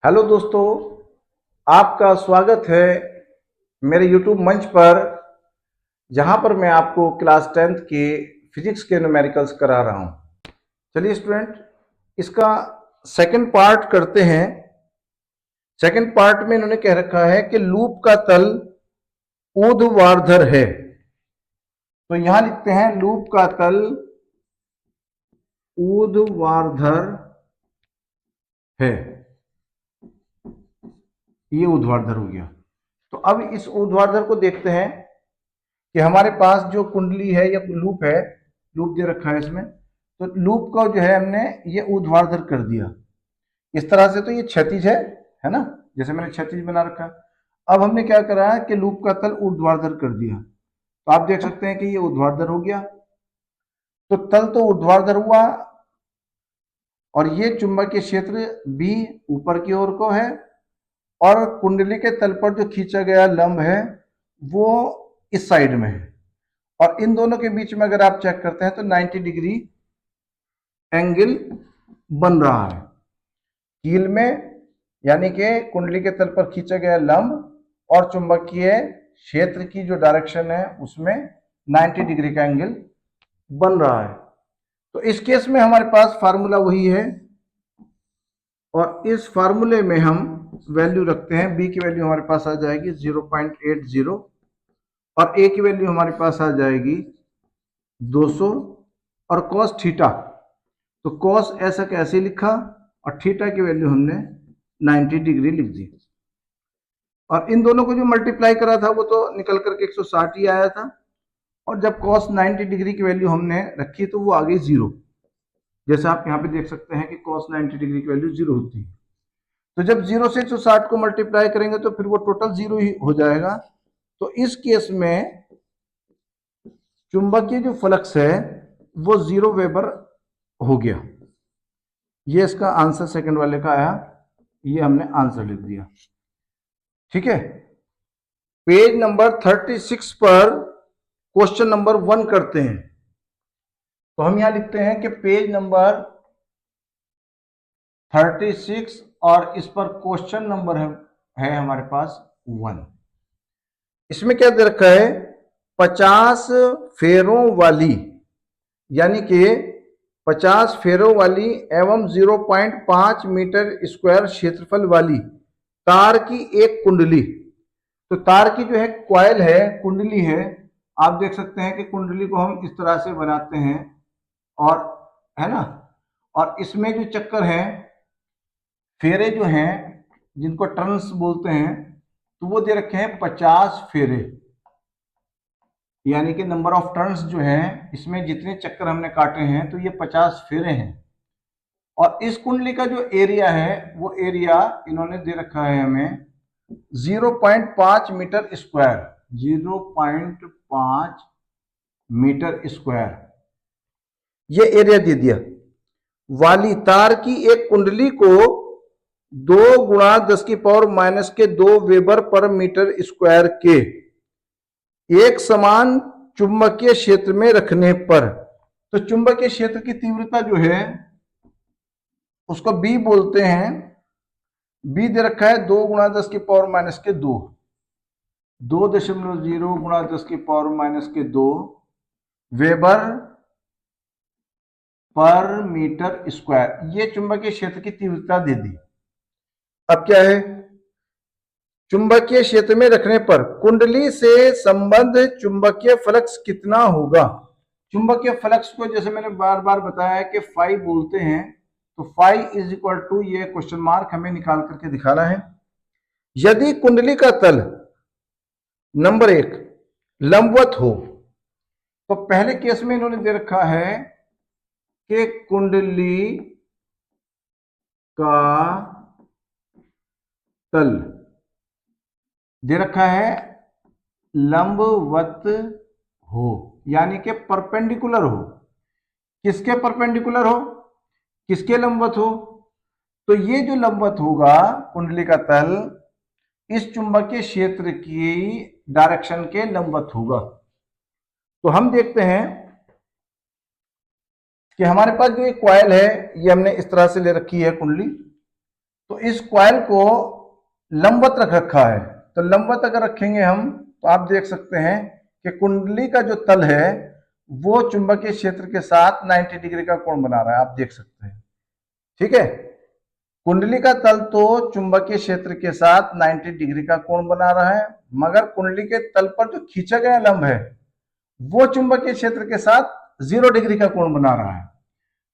Hello दोस्तों, आपका स्वागत है मेरे YouTube मंच पर, जहां पर मैं आपको क्लास 10th के फिजिक्स के न्यूमेरिकल्स करा रहा हूं। चलिए स्टूडेंट, इसका सेकंड पार्ट करते हैं। सेकंड पार्ट में इन्होंने कह रखा है कि लूप का तल ऊर्ध्वाधर है। तो यहां लिखते हैं लूप का तल ऊर्ध्वाधर है। ये ऊर्ध्वाधर हो गया। तो अब इस ऊर्ध्वाधर को देखते हैं कि हमारे पास जो कुंडली है या लूप है, लूप दे रखा है इसमें, तो लूप का जो है हमने ये ऊर्ध्वाधर कर दिया इस तरह से। तो ये क्षैतिज है ना, जैसे मैंने क्षैतिज बना रखा है। अब हमने क्या करा है कि लूप का तल ऊर्ध्वाधर कर दिया, तो आप देख सकते हैं कि ये ऊर्ध्वाधर हो गया। तो तल तो ऊर्ध्वाधर हुआ और ये चुंबकीय क्षेत्र B ऊपर की ओर को है और कुंडली के तल पर जो खींचा गया लंब है वो इस साइड में है। और इन दोनों के बीच में अगर आप चेक करते हैं तो 90 डिग्री एंगल बन रहा है कील में, यानी कि कुंडली के तल पर खींचा गया लंब और चुंबकीय क्षेत्र की जो डायरेक्शन है उसमें 90 डिग्री का एंगल बन रहा है। तो इस केस में हमारे पास फार्मूला वही है और इस फार्मूले में हम वैल्यू रखते हैं। बी की वैल्यू हमारे पास आ जाएगी 0.80 और ए की वैल्यू हमारे पास आ जाएगी 200 और कॉस थीटा, तो कॉस ऐसा कैसे लिखा और थीटा की वैल्यू हमने 90 डिग्री लिख दी। और इन दोनों को जो मल्टीप्लाई करा था वो तो निकल करके 160 ही आया था, और जब कॉस 90 डिग्री की वैल्यू हमने रखी तो वो आ गई 0। जैसे आप यहाँ पे देख सकते हैं कि कॉस 90 डिग्री की वैल्यू 0 होती है। तो जब 0 से 160 को मल्टीप्लाई करेंगे तो फिर वो टोटल 0 ही हो जाएगा। तो इस केस में चुंबकीय जो फ्लक्स है वो 0 वेबर हो गया। ये इसका आंसर सेकंड वाले का आया, ये हमने आंसर लिख दिया। ठीक है, पेज नंबर 36 पर क्वेश्चन नंबर 1 करते हैं। तो हम यहां लिखते हैं कि पेज नंबर 36 और इस पर क्वेश्चन नंबर है हमारे पास 1। इसमें क्या दे रखा है, 50 फेरों वाली, यानी कि 50 फेरों वाली एवं 0.5 मीटर स्क्वायर क्षेत्रफल वाली तार की एक कुंडली। तो तार की जो है कॉइल है, कुंडली है, आप देख सकते हैं कि कुंडली को हम इस तरह से बनाते हैं और है ना, और इसमें जो चक्कर है, फेरे जो हैं जिनको टर्न्स बोलते हैं, तो वो दे रखे हैं 50 फेरे, यानी कि नंबर ऑफ टर्न्स जो है इसमें जितने चक्कर हमने काटे हैं तो ये 50 फेरे हैं। और इस कुंडली का जो एरिया है वो एरिया इन्होंने दे रखा है हमें 0.5 मीटर स्क्वायर, 0.5 मीटर स्क्वायर ये एरिया दे दिया। वाली तार की एक कुंडली को 2 गुणा 10 की पावर माइनस के 2 वेबर पर मीटर स्क्वायर के एक समान चुंबकीय क्षेत्र में रखने पर, तो चुंबकीय क्षेत्र की तीव्रता जो है उसको बी बोलते हैं। बी दे रखा है 2 गुणा 10 की पावर माइनस के 2, 2.0 गुणा 10 की पावर माइनस के 2 वेबर पर मीटर स्क्वायर, ये चुंबकीय क्षेत्र की तीव्रता दे दी। अब क्या है, चुंबकीय क्षेत्र में रखने पर कुंडली से संबंध चुंबकीय फ्लक्स कितना होगा। चुंबकीय फ्लक्स को जैसे मैंने बार बार बताया है कि फाई बोलते हैं, तो फाई इज इक्वल टू, ये क्वेश्चन मार्क हमें निकाल करके दिखाना है। यदि कुंडली का तल नंबर 1 लंबवत हो, तो पहले केस में इन्होंने दे रखा है कि कुंडली का तल दे रखा है लंबवत हो, यानी कि परपेंडिकुलर हो। किसके परपेंडिकुलर हो, किसके लंबवत हो, तो ये जो लंबवत होगा कुंडली का तल इस चुंबकीय क्षेत्र की डायरेक्शन के लंबवत होगा। तो हम देखते हैं कि हमारे पास जो एक कॉइल है ये हमने इस तरह से ले रखी है कुंडली, तो तो इस कॉइल को लंबवत रख रखा है, तो लंबवत अगर रखेंगे हम तो आप देख सकते हैं कि कुंडली का जो तल है वो चुंबकीय क्षेत्र के साथ 90 डिग्री का कोण बना रहा है, आप देख सकते हैं। ठीक है, कुंडली का तल तो चुंबकीय क्षेत्र के साथ 90 डिग्री का कोण बना रहा है, मगर कुंडली के तल पर जो खींचा गया लंब है वो चुंबकीय क्षेत्र के साथ 0 डिग्री का कोण बना रहा है।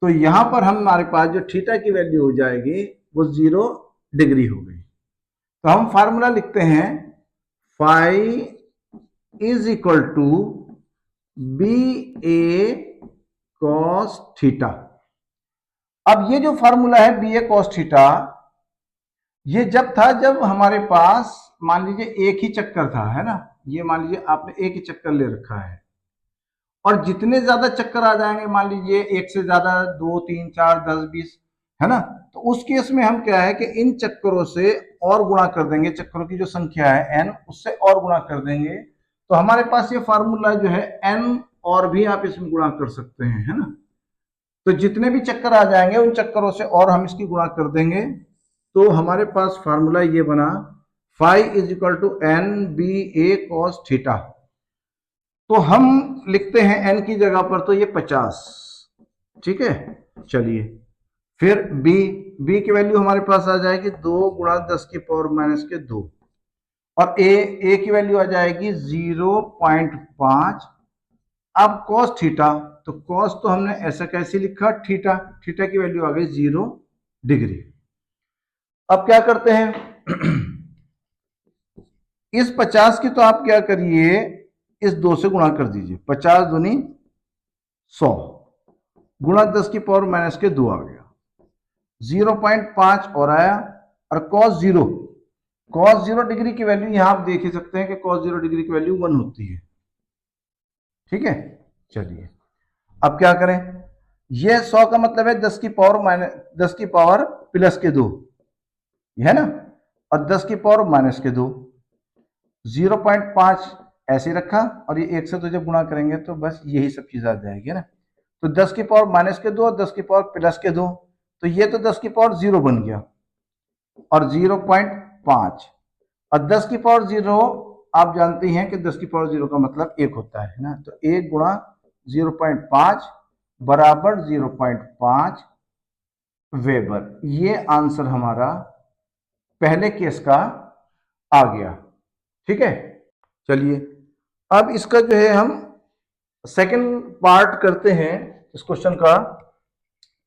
तो यहां पर हमारे पास जो थीटा की वैल्यू हो जाएगी वो 0 डिग्री हो गई। तो हम फार्मूला लिखते हैं phi is equal to B A cos theta. अब ये जो फार्मूला है बी ए कॉस थीटा, ये जब था जब हमारे पास मान लीजिए एक ही चक्कर था, है ना, ये मान लीजिए आपने एक ही चक्कर ले रखा है, और जितने ज्यादा चक्कर आ जाएंगे, मान लीजिए एक से ज्यादा 2 3 4 10 20, है ना, तो उस केस में हम क्या है कि इन चक्करों से और गुणा कर देंगे, चक्करों की जो संख्या है n उससे और गुणा कर देंगे, तो हमारे पास ये फार्मूला जो है n और भी आप इसमें गुणा कर सकते हैं, है ना। तो जितने भी चक्कर आ जाएंगे उन चक्करों से और हम इसकी गुणा कर देंगे, तो हमारे पास फार्मूला ये बना phi is equal to N B A cos theta. तो हम लिखते हैं n की जगह पर तो ये 50, ठीक है। चलिए फिर b की वैल्यू हमारे पास आ जाएगी 2 गुणा 10 की पावर माइनस के 2, और a की वैल्यू आ जाएगी 0.5। अब cos थीटा, तो cos तो हमने ऐसा कैसे लिखा, थीटा, थीटा की वैल्यू आ गई 0 डिग्री। अब क्या करते हैं इस 50 की तो आप क्या करिए, इस 2 से गुणा कर दीजिए, 50 दूनी 100 गुणा 10 की पावर माइनस के 2 आ गया, 0.5 और आया, और cos 0 डिग्री की वैल्यू यहां आप देख ही सकते हैं कि cos 0 डिग्री की वैल्यू 1 होती है, ठीक है। चलिए अब क्या करें, ये 100 का मतलब है 10 की पावर माइनस 10 की पावर प्लस के 2, है ना, और 10 की पावर माइनस के 2, 0.5 ऐसे रखा, और ये 1 से तो जब गुणा करेंगे तो बस यही सब चीज आ जाएगी, ना। तो 10 की पावर माइनस के 2 और 10 की पावर प्लस के 2, तो ये तो 10 की पावर 0 बन गया, और 0.5, और 10 की पावर 0 आप जानते हैं कि 10 की पावर 0 का मतलब 1 होता है ना, तो 1 गुणा 0.5 बराबर 0.5 वेबर। ये आंसर हमारा पहले केस का आ गया, ठीक है। चलिए अब इसका जो है हम सेकंड पार्ट करते हैं इस क्वेश्चन का,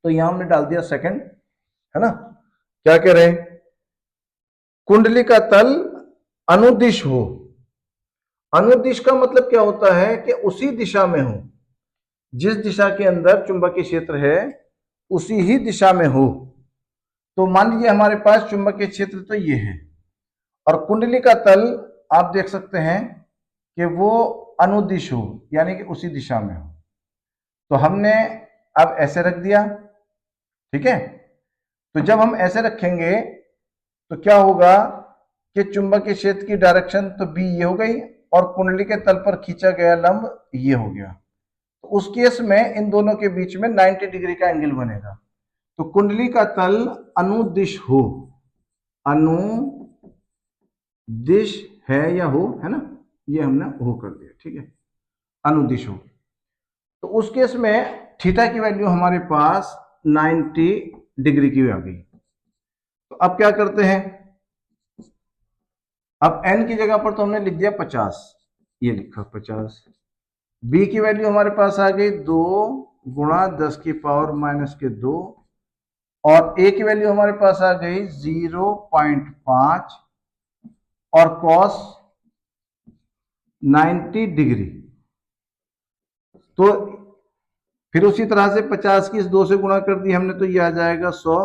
तो यहां हमने डाल दिया सेकंड, है ना। क्या कह रहे हैं, कुंडली का तल अनुदिश हो। अनुदिश का मतलब क्या होता है कि उसी दिशा में हो, जिस दिशा के अंदर चुंबकीय क्षेत्र है उसी ही दिशा में हो। तो मान लीजिए हमारे पास चुंबकीय क्षेत्र तो ये है, और कुंडली का तल आप देख सकते हैं कि वो अनुदिश हो, यानी कि उसी दिशा में हो। तो हमने अब ऐसे रख दिया, ठीक है। तो जब हम ऐसे रखेंगे तो क्या होगा कि चुंबकीय क्षेत्र की डायरेक्शन तो बी ये हो गई, और कुंडली के तल पर खींचा गया लंब ये हो गया। तो उस केस में इन दोनों के बीच में 90 डिग्री का एंगल बनेगा। तो कुंडली का तल अनुदिश हो, अनुदिश है या हो, है ना, ये हमने हो कर दिया, ठीक है, अनुदिश हो। तो उस केस में थीटा की वैल्यू हमारे पास 90 डिग्री की आ गई। तो अब क्या करते हैं, अब n की जगह पर तो हमने लिख दिया 50, ये लिखा 50। b की वैल्यू हमारे पास आ गई 2 गुणा 10 की पावर माइनस के 2, और a की वैल्यू हमारे पास आ गई 0.5, और cos 90 डिग्री। तो फिर उसी तरह से 50 की इस 2 से गुणा कर दी हमने, तो ये आ जाएगा 100,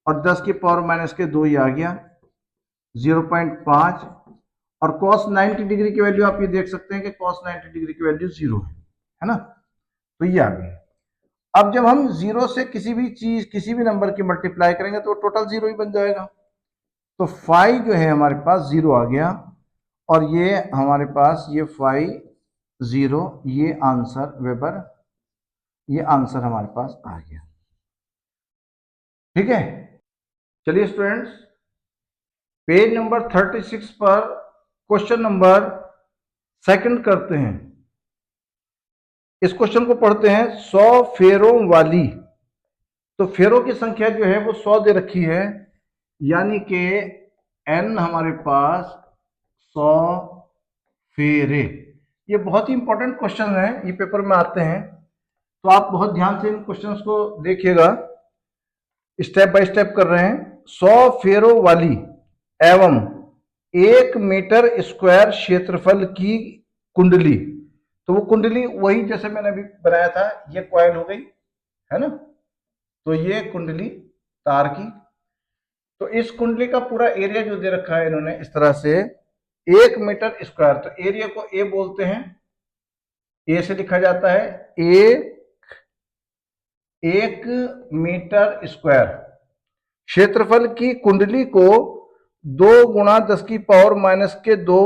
और 10 की पावर माइनस के 2 ये आ गया 0.5, और cos 90 डिग्री की वैल्यू आप ये देख सकते हैं कि cos 90 डिग्री की वैल्यू 0 है ना, तो ये आ गई। अब जब हम 0 से किसी भी चीज किसी भी नंबर की मल्टीप्लाई करेंगे तो टोटल 0 ही बन जाएगा। तो फाई जो है हमारे पास 0 आ गया, और ये हमारे पास ये फाई 0, ये आंसर वेबर, ये आंसर हमारे पास आ गया, ठीक है। चलिए स्टूडेंट्स, पेज नंबर 36 पर क्वेश्चन नंबर सेकंड करते हैं। इस क्वेश्चन को पढ़ते हैं। 100 फेरों वाली, तो फेरों की संख्या जो है वो 100 दे रखी है, यानी कि n हमारे पास 100 फेरे। ये बहुत ही इंपॉर्टेंट क्वेश्चन है, ये पेपर में आते हैं, तो आप बहुत ध्यान से इन क्वेश्चंस को देखिएगा। स्टेप बाय स्टेप कर रहे हैं। 100 फेरों वाली एवं 1 मीटर स्क्वायर क्षेत्रफल की कुंडली, तो वो कुंडली वही जैसे मैंने अभी बनाया था, ये कॉइल हो गई है ना, तो ये कुंडली तार की। तो इस कुंडली का पूरा एरिया जो दे रखा है इन्होंने इस तरह से 1 मीटर स्क्वायर, तो एरिया को ए बोलते हैं, ए से लिखा जाता है ए 1 मीटर स्क्वायर। क्षेत्रफल की कुंडली को 2 गुणा 10 की पावर माइनस के 2,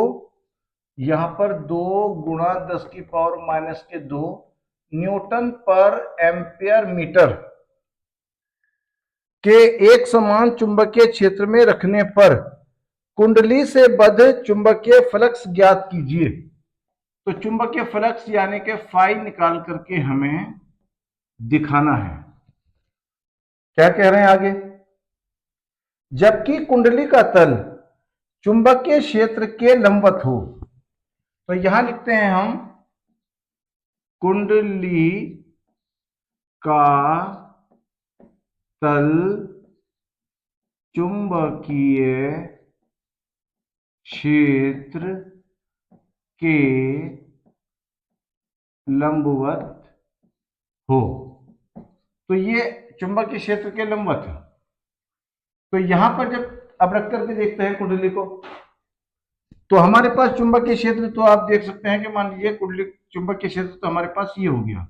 यहां पर 2 गुणा 10 की पावर माइनस के 2 न्यूटन पर एम्पियर मीटर के एक समान चुंबकीय क्षेत्र में रखने पर कुंडली से बद्ध चुंबकीय फ्लक्स ज्ञात कीजिए। तो चुंबकीय फ्लक्स यानी कि फाई निकाल करके हमें दिखाना है। क्या कह रहे हैं आगे? जबकि कुंडली का तल चुंबकीय क्षेत्र के लंबवत हो, तो यहां लिखते हैं हम कुंडली का तल चुंबकीय क्षेत्र के लंबवत हो, तो ये चुंबकीय क्षेत्र के लंबवत है। तो यहां पर जब अब रख करके देखते हैं कुंडली को, तो हमारे पास चुंबकीय क्षेत्र, तो आप देख सकते हैं कि मान लीजिए कुंडली चुंबकीय क्षेत्र तो हमारे पास ये हो गया।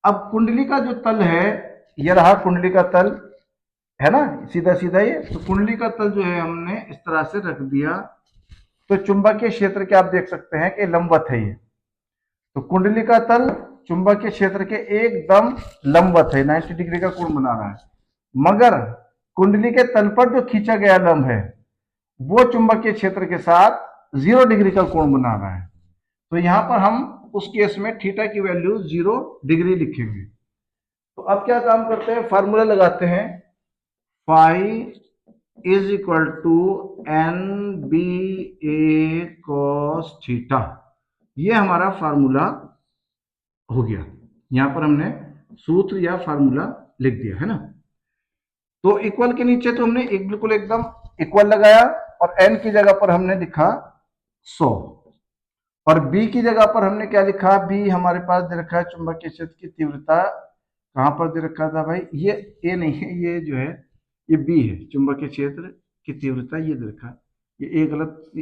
अब कुंडली का जो तल है, ये रहा कुंडली का तल, है ना, सीधा सीधा ये। तो कुंडली का तल जो है हमने इस तरह से रख दिया, तो चुंबकीय क्षेत्र के आप देख सकते हैं कि लंबवत है ये। तो कुंडली का तल चुंबकीय क्षेत्र के एकदम लंबवत है, 90 डिग्री का कोण बना रहा है। मगर कुंडली के तल पर जो खींचा गया लंब है वो चुंबकीय क्षेत्र के साथ 0 डिग्री का कोण बना रहा है। तो यहां पर हम उस केस में थीटा की वैल्यू 0 डिग्री लिखेंगे। तो अब क्या काम करते हैं, फार्मूला लगाते हैं। Phi is equal to N B A cos theta, ये हमारा फार्मूला हो गया। यहां पर हमने सूत्र या फार्मूला लिख दिया है ना। तो इक्वल के नीचे तो हमने एक बिल्कुल एकदम इक्वल लगाया, और n की जगह पर हमने लिखा 100, और b की जगह पर हमने क्या लिखा, b हमारे पास दे रखा है चुंबकीय क्षेत्र की तीव्रता, कहां पर दे रखा था भाई, ये a नहीं है, ये जो है ये b है, चुंबकीय क्षेत्र की तीव्रता ये दे रखा, ये a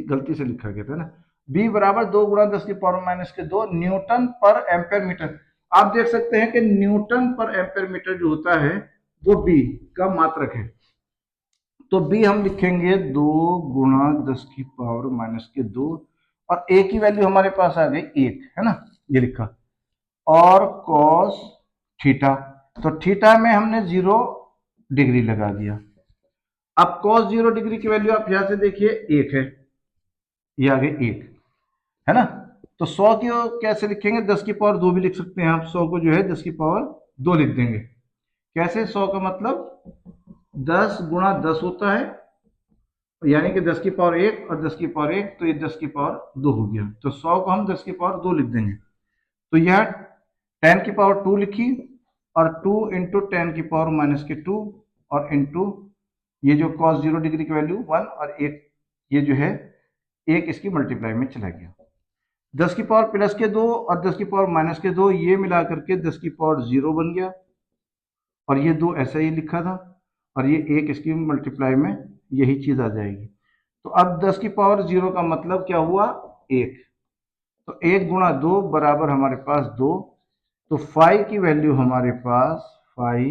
गलती से लिखा गया था ना। b बराबर 2 गुणा 10 की पावर माइनस के 2 न्यूटन पर एम्पेयर मीटर। आप देख सकते हैं कि न्यूटन पर एम्पेयर मीटर जो होता है वो b का मात्रक है। तो b हम लिखेंगे 2 गुणा 10 की पावर माइनस के 2, और a की वैल्यू हमारे पास आ गई 1, है ना, ये लिखा, और cos थीटा, तो थीटा में हमने 0 डिग्री लगा दिया। अब cos 0 डिग्री की वैल्यू आप यहां से देखिए 1 है, ये आ गई 1, है ना। तो 100 की कैसे लिखेंगे, 10 की पावर 2 भी लिख सकते हैं आप, 100 को जो है 10 की पावर 2 लिख देंगे। कैसे, 100 का मतलब 10 गुणा 10 होता है, यानी कि 10 की पावर 1 और 10 की पावर 1, तो ये 10 की पावर 2 हो गया। तो 100 को हम 10 की पावर 2 लिख देंगे। तो यह 10 की पावर 2 लिखी, और 2 इंटू 10 की पावर माइनस के 2, और इंटू ये जो cos 0 डिग्री की वैल्यू 1, और एक ये जो है एक इसकी मल्टीप्लाई में चला गया। 10 की पावर प्लस के 2 और 10 की पावर माइनस के 2 ये मिला करके 10 की पावर 0 बन गया, और ये 2 ऐसा ही लिखा था, और ये एक इसकी मल्टीप्लाई में यही चीज आ जाएगी। तो अब 10 की पावर 0 का मतलब क्या हुआ, 1, तो 1 गुणा 2 बराबर हमारे पास 2। तो फाई की वैल्यू हमारे पास, फाई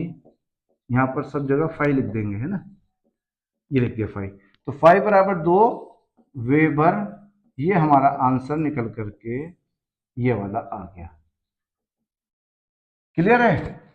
यहाँ पर सब जगह फाई लिख देंगे, है ना, ये लिख दिया फाई। तो फाई बराबर 2 वेबर, ये हमारा आंसर निकल करके ये वाला आ गया। क्लियर है?